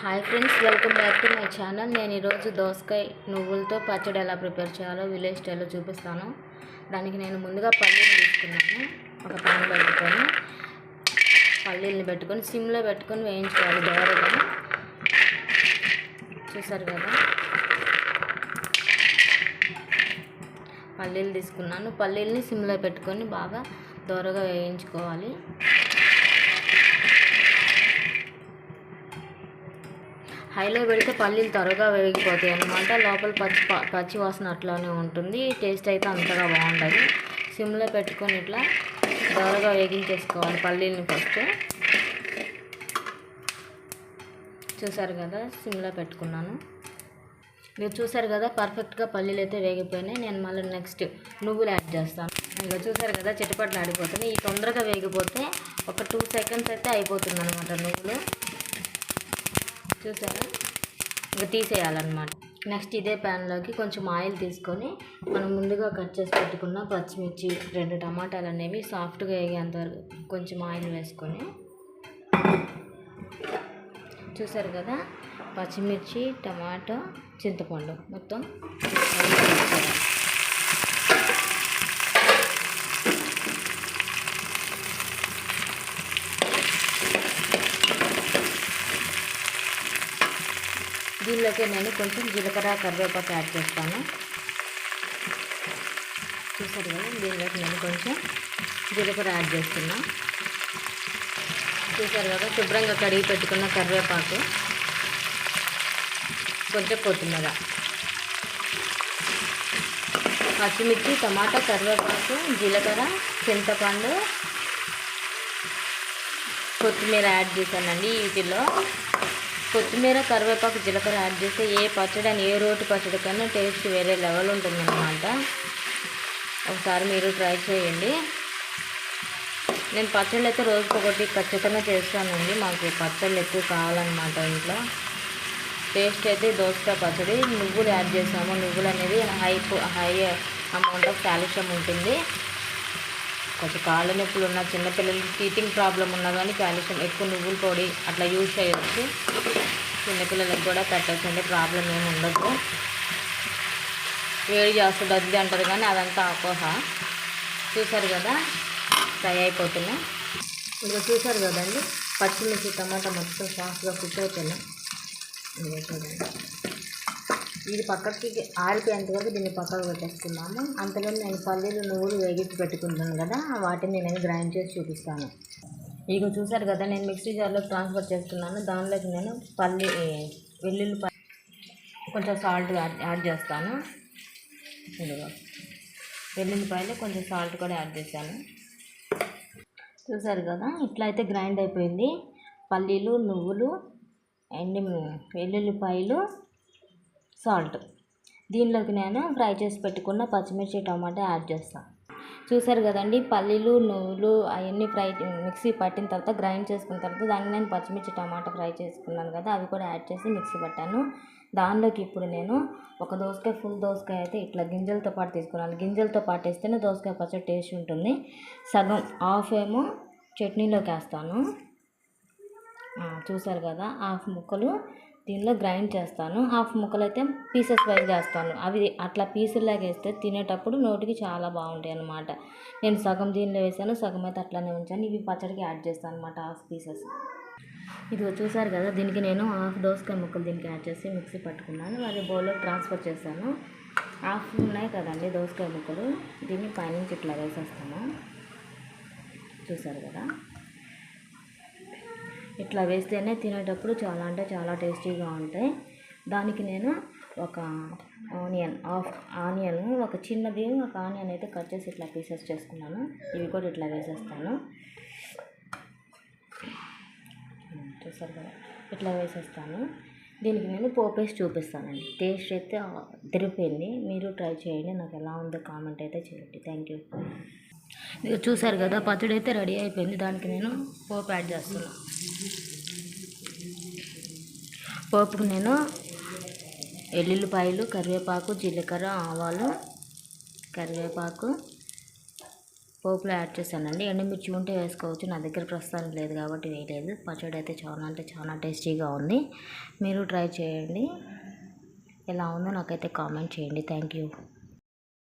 Hi friends, welcome back to my channel. నేను ఈరోజు దోసకాయ నువ్వులతో పచ్చడి ఎలా ప్రిపేర్ చేయాలో విలేజ్ స్టైల్లో చూపిస్తాను. దానికి నేను ముందుగా పల్లీలు తీసుకున్నాను. ఒక పాన్ పెట్టుకొని పల్లీలను పెట్టుకొని సిమ్లో పెట్టుకొని వేయించుకోవాలి దోరగా. చూసారు కదా, పల్లీలు తీసుకున్నాను. పల్లీలని సిమ్లో పెట్టుకొని బాగా దోరగా వేయించుకోవాలి. హైలో పెడితే పల్లీలు త్వరగా వేగిపోతాయి అన్నమాట. లోపల పచ్చి వాసన అట్లానే ఉంటుంది. టేస్ట్ అయితే అంతగా బాగుంటుంది. సిమ్లో పెట్టుకొని ఇట్లా త్వరగా వేగించేసుకోవాలి పల్లీలని ఫస్ట్. చూసారు కదా, సిమ్లో పెట్టుకున్నాను. మీరు చూసారు కదా, పర్ఫెక్ట్గా పల్లీలు అయితే వేగిపోయినాయి. నేను మళ్ళీ నెక్స్ట్ నువ్వులు యాడ్ చేస్తాను. ఇంకా చూసారు కదా, చిటపట్లు ఆడిపోతున్నాయి. ఈ తొందరగా వేగిపోతే ఒక 2 సెకండ్స్ అయితే అయిపోతుంది అనమాట నువ్వులు. చూసారా, ఇంకా తీసేయాలన్నమాట. నెక్స్ట్ ఇదే ప్యాన్లోకి కొంచెం ఆయిల్ తీసుకొని మనం ముందుగా కట్ చేసి పెట్టుకున్న పచ్చిమిర్చి, 2 టమాటాలు అనేవి సాఫ్ట్గా వేగేంత వరకు కొంచెం ఆయిల్ వేసుకొని, చూసారు కదా, పచ్చిమిర్చి, టమాటో, చింతపండు మొత్తం దీనిలోకి నేను కొంచెం జీలకర్ర, కరివేపాకు యాడ్ చేస్తాను. చూసారు కదా, దీనిలోకి నేను కొంచెం జీలకర్ర యాడ్ చేస్తున్నా. చూసారు కదా, శుభ్రంగా కడిగి పెట్టుకున్న కరివేపాకు, కొంచెం కొత్తిమీర, పచ్చిమిర్చి, టమాటా, కరివేపాకు, జీలకర్ర, చింతపండు, కొత్తిమీర యాడ్ చేశానండి. వీటిలో కొత్తిమీర, కరివేపాకు, జీలకర్ర యాడ్ చేస్తే ఏ పచ్చడి అని ఏ రోటి పచ్చడి కన్నా టేస్ట్ వేరే లెవెల్ ఉంటుందన్నమాట. ఒకసారి మీరు ట్రై చేయండి. నేను పచ్చళ్ళు అయితే రోజుకొకటి ఖచ్చితంగా చేస్తానండి. మాకు పచ్చళ్ళు ఎక్కువ కావాలన్నమాట ఇంట్లో. టేస్ట్ అయితే దోసకాయ పచ్చడి నువ్వులు యాడ్ చేసాము. నువ్వులు అనేది హై అమౌంట్ ఆఫ్ కాల్షియం ఉంటుంది. కొంచెం కాళ్ళ నొప్పులు ఉన్న చిన్నపిల్లలకి టీటింగ్ ప్రాబ్లం ఉన్నా కానీ కాల్షియం ఎక్కువ నువ్వుల పొడి అట్లా యూజ్ చేయవచ్చు. చిన్నపిల్లలకు కూడా పెట్టచ్చండి, ప్రాబ్లం ఏమి ఉండదు. వేడి చేస్తుంది అది అంటారు కానీ అదంతా అపోహ. చూసారు కదా, ఫ్రై అయిపోతున్నాయి. ఇంకా చూసారు కదండి, పచ్చిమిర్చి, టమాటా మొత్తం సాఫ్ట్గా కుక్ అయిపోయినాయి. చూడండి, ఇది పక్కకి ఆరిపోయేంత వరకు దీన్ని పక్కకు పెట్టేసుకున్నాము. అంతలో నేను పల్లీలు, నువ్వులు వేగించి పెట్టుకుంటాను కదా, వాటిని నేను గ్రైండ్ చేసి చూపిస్తాను. ఇక చూసారు కదా, నేను మిక్సీ జార్లో ట్రాన్స్ఫర్ చేస్తున్నాను. దానిలోకి నేను వెల్లుల్లిపాయ, కొంచెం సాల్ట్ యాడ్ చేస్తాను. ఇదిగో వెల్లుల్లిపాయలు కొంచెం సాల్ట్ కూడా యాడ్ చేశాను. చూసారు కదా, ఇట్లా అయితే గ్రైండ్ అయిపోయింది. పల్లీలు, నువ్వులు, వెల్లుల్లిపాయలు, సాల్ట్. దీనిలోకి నేను ఫ్రై చేసి పెట్టుకున్న పచ్చిమిర్చి, టమాటా యాడ్ చేస్తాను. చూసారు కదండి, పల్లీలు, నువ్వులు అవన్నీ మిక్సీ పట్టిన తర్వాత గ్రైండ్ చేసుకున్న తర్వాత దాన్ని నేను పచ్చిమిర్చి, టమాటా ఫ్రై చేసుకున్నాను కదా, అవి కూడా యాడ్ చేసి మిక్సీ పట్టాను. దానిలోకి ఇప్పుడు నేను ఒక దోసకాయ, ఫుల్ దోసకాయ అయితే ఇట్లా గింజలతో పాటు తీసుకున్నాను. గింజలతో పాటు వేస్తేనే దోసకాయ పచ్చడి టేస్ట్ ఉంటుంది. సగం హాఫ్ ఏమో చట్నీలోకి వేస్తాను. చూసారు కదా, హాఫ్ ముక్కలు దీనిలో గ్రైండ్ చేస్తాను. హాఫ్ ముక్కలు అయితే పీసెస్ వైజ్ చేస్తాను. అవి అట్లా పీసుల్లాగా వేస్తే తినేటప్పుడు నోటికి చాలా బాగుంటాయి అన్నమాట. నేను సగం దీనిలో వేసాను, సగం అయితే అట్లానే ఉంచాను. ఇవి పచ్చడికి యాడ్ చేస్తాను అనమాట, హాఫ్ పీసెస్. ఇది చూసారు కదా, దీనికి నేను హాఫ్ దోసకాయ ముక్కలు దీనికి యాడ్ చేసి మిక్సీ పట్టుకున్నాను. అది బౌల్లో ట్రాన్స్ఫర్ చేశాను. హాఫ్ ఉన్నాయి కదండి దోసకాయ ముక్కలు, దీన్ని పైనుంచి ఇట్లా వేసేస్తాను. చూసారు కదా, ఇట్లా వేస్తేనే తినేటప్పుడు చాలా అంటే చాలా టేస్టీగా ఉంటాయి. దానికి నేను ఒక ఆనియన్ ఒక చిన్నది ఒక ఆనియన్ అయితే కట్ చేసి ఇట్లా పీసెస్ చేసుకున్నాను. ఇవి కూడా ఇట్లా వేసేస్తాను. చూసారు కదా, ఇట్లా వేసేస్తాను. దీనికి నేను పోపేసి చూపిస్తానండి. టేస్ట్ అయితే తిరిగిపోయింది. మీరు ట్రై చేయండి, నాకు ఎలా ఉందో కామెంట్ అయితే చేయండి. Thank you. చూసారు కదా, పచ్చడి అయితే రెడీ అయిపోయింది. దానికి నేను పోపు యాడ్ చేస్తున్నాను. పోపుకు నేను వెల్లుల్లిపాయలు, కరివేపాకు, జీలకర్ర, ఆవాలు, కరివేపాకు, పోపులో యాడ్ చేశానండి. ఎండుమిర్చి ఉంటే వేసుకోవచ్చు, నా దగ్గర ప్రస్తుతానికి లేదు కాబట్టి వేయలేదు. పచ్చడి అయితే చాలా అంటే చాలా టేస్టీగా ఉంది. మీరు ట్రై చేయండి, ఎలా ఉందో నాకైతే కామెంట్ చేయండి. Thank you.